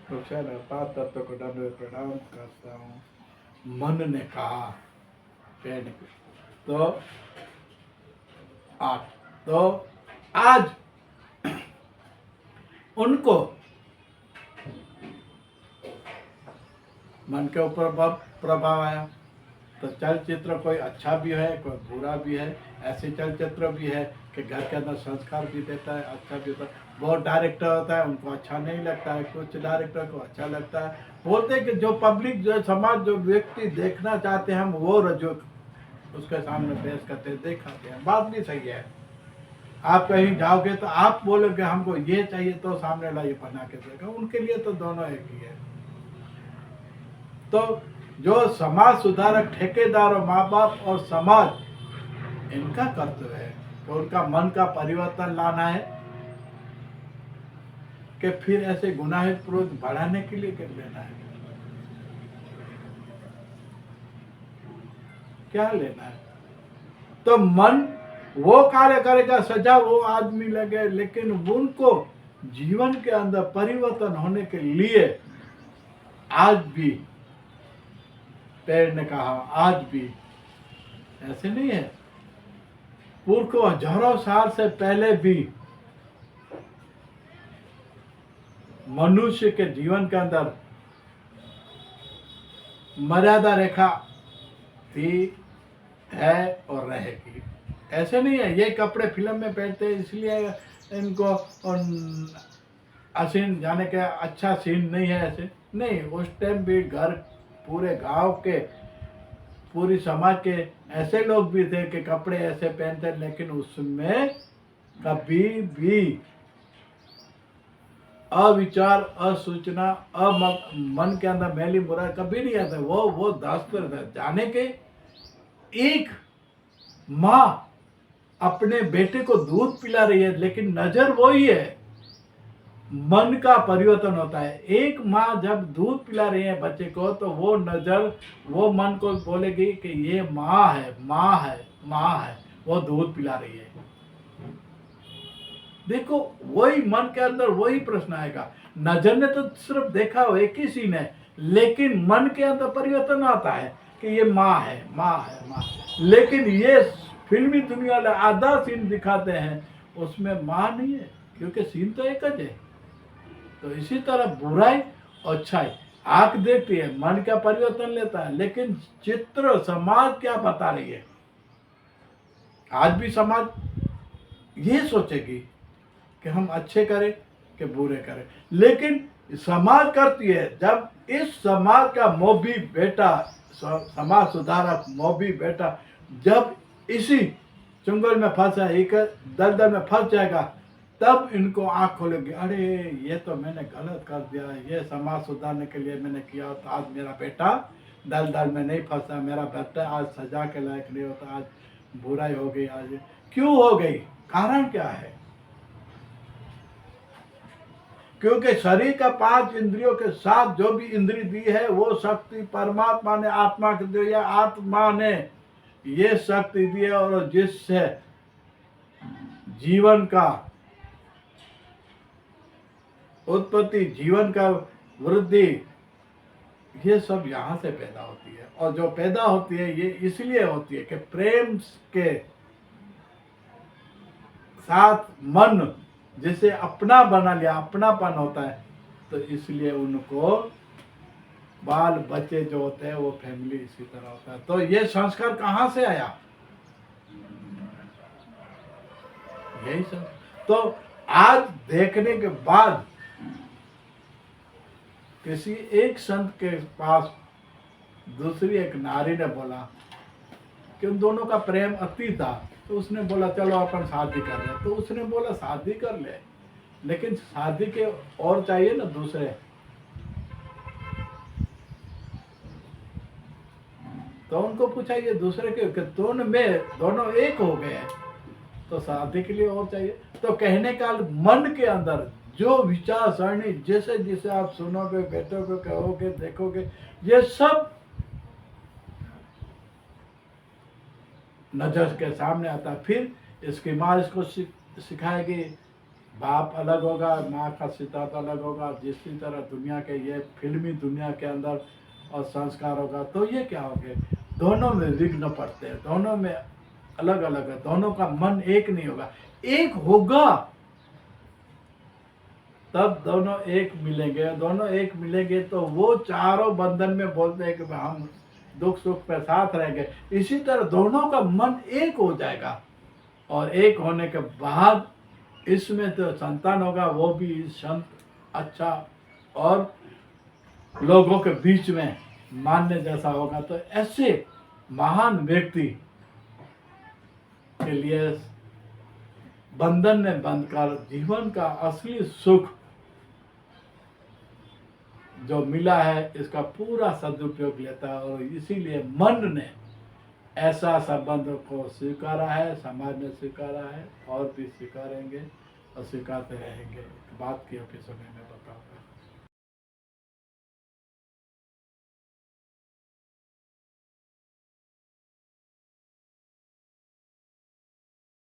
तो शायद पांच तत्व को दंडवत प्रणाम करता हूँ। मन ने कहा पेड़ ने, तो आठ, तो आज उनको मन के ऊपर प्रभाव आया। तो चलचित्र कोई अच्छा भी है, कोई बुरा भी है। ऐसे चलचित्र भी है कि घर के अंदर संस्कार भी देता है, अच्छा भी होता है। बहुत डायरेक्टर होता है, उनको अच्छा नहीं लगता है, कुछ डायरेक्टर को अच्छा लगता है। बोलते हैं कि जो पब्लिक, जो समाज, जो व्यक्ति देखना चाहते हैं हम, वो जो उसके सामने पेश करते हैं, दिखाते हैं। बात भी सही है। आप कहीं जाओगे तो आप बोलोगे हमको ये चाहिए, तो सामने वाला ये बना के देगा। उनके लिए तो दोनों एक ही है। तो जो समाज सुधारक, ठेकेदार और माँ बाप और समाज, इनका कर्तव्य है तो उनका मन का परिवर्तन लाना है कि फिर ऐसे गुनाहित प्रवृत्ति बढ़ाने के लिए कर लेना है। क्या लेना है? तो मन वो कार्य करेगा, सजा वो आदमी लगे, लेकिन उनको जीवन के अंदर परिवर्तन होने के लिए आज भी पेड़ ने कहा, आज भी ऐसे नहीं है। पूर्व को हजारों साल से पहले भी मनुष्य के जीवन के अंदर मर्यादा रेखा थी, है और रहेगी। ऐसे नहीं है ये कपड़े फिल्म में पहनते हैं इसलिए इनको असीन जाने के अच्छा सीन नहीं है, ऐसे नहीं। उस टाइम भी घर, पूरे गांव के, पूरी समाज के ऐसे लोग भी थे कि कपड़े ऐसे पहनते, लेकिन उसमें कभी भी अविचार, असूचना, मन के अंदर मैली बुराई कभी नहीं आता। वो दास्तर जाने के एक माँ अपने बेटे को दूध पिला रही है, लेकिन नजर वही है। मन का परिवर्तन होता है। एक माँ जब दूध पिला रही है बच्चे को, तो वो नजर, वो मन को बोलेगी कि ये माँ है, माँ है, माँ है, वो दूध पिला रही है। देखो, वही मन के अंदर वही प्रश्न आएगा। नजर ने तो सिर्फ देखा हो एक ही सीन है, लेकिन मन के अंदर परिवर्तन आता है कि ये माँ है, माँ है, माँ। लेकिन ये फिल्मी दुनिया वाले आधा सीन दिखाते हैं, उसमें माँ नहीं है, क्योंकि सीन तो एक ही है। तो इसी तरह बुराई और अच्छाई, आंख देखती है, मन का परिवर्तन लेता है, लेकिन चित्र, समाज क्या बता रही है? आज भी समाज ये सोचेगी कि हम अच्छे करें कि बुरे करें, लेकिन समाज करती है जब इस समाज का मोभी बेटा, समाज सुधारक मोभी बेटा जब इसी चुंगल में फंसा, एक दलदल में फंस जाएगा, तब इनको आंख खोलेगी, अरे ये तो मैंने गलत कर दिया, ये समाज सुधारने के लिए मैंने किया, तो आज मेरा बेटा दलदल में नहीं फंसा, मेरा बेटा आज सजा के लायक नहीं होता, आज बुराई हो गई। आज क्यों हो गई? कारण क्या है? क्योंकि शरीर का 5 इंद्रियों के साथ जो भी इंद्री दी है, वो शक्ति परमात्मा ने आत्मा को दी है। आत्मा ने ये शक्ति दी है, और जिससे जीवन का उत्पत्ति, जीवन का वृद्धि, ये सब यहाँ से पैदा होती है। और जो पैदा होती है ये इसलिए होती है कि प्रेम के साथ मन जिसे अपना बना लिया, अपनापन होता है, तो इसलिए उनको बाल बच्चे जो होते हैं वो फैमिली इसी तरह होता है। तो ये संस्कार कहाँ से आया? यही सब। तो आज देखने के बाद किसी एक संत के पास दूसरी एक नारी ने बोला कि उन दोनों का प्रेम अति था, तो उसने बोला चलो अपन शादी कर ले। तो उसने बोला शादी कर ले, लेकिन शादी के और चाहिए ना दूसरे। तो उनको पूछा ये दूसरे के दोनों में दोनों एक हो गए, तो शादी के लिए और चाहिए। तो कहने का मन के अंदर जो विचार सरणी, जैसे जैसे आप सुनोगे, बैठोगे, कहोगे, देखोगे, ये सब नजर के सामने आता है। फिर इसकी माँ इसको सिखाएगी बाप अलग होगा, माँ का सिद्धांत अलग होगा, जिसी तरह दुनिया के ये फिल्मी दुनिया के अंदर और संस्कार होगा, तो ये क्या होंगे, दोनों में विघ्न पड़ते हैं, दोनों में अलग अलग है, दोनों का मन एक नहीं होगा। एक होगा तब दोनों एक मिलेंगे, दोनों एक मिलेंगे तो वो चारों बंधन में बोलते हैं कि हम दुख सुख पे साथ रहेंगे। इसी तरह दोनों का मन एक हो जाएगा और एक होने के बाद इसमें जो संतान होगा वो भी संत अच्छा और लोगों के बीच में मानने जैसा होगा। तो ऐसे महान व्यक्ति के लिए बंधन में बंधकर जीवन का असली सुख जो मिला है इसका पूरा सदुपयोग लेता है, और इसीलिए मन ने ऐसा संबंध को स्वीकारा है, समाज ने स्वीकारा है और भी स्वीकारेंगे और स्वीकारते रहेंगे। बात की अभी समय में बताओ।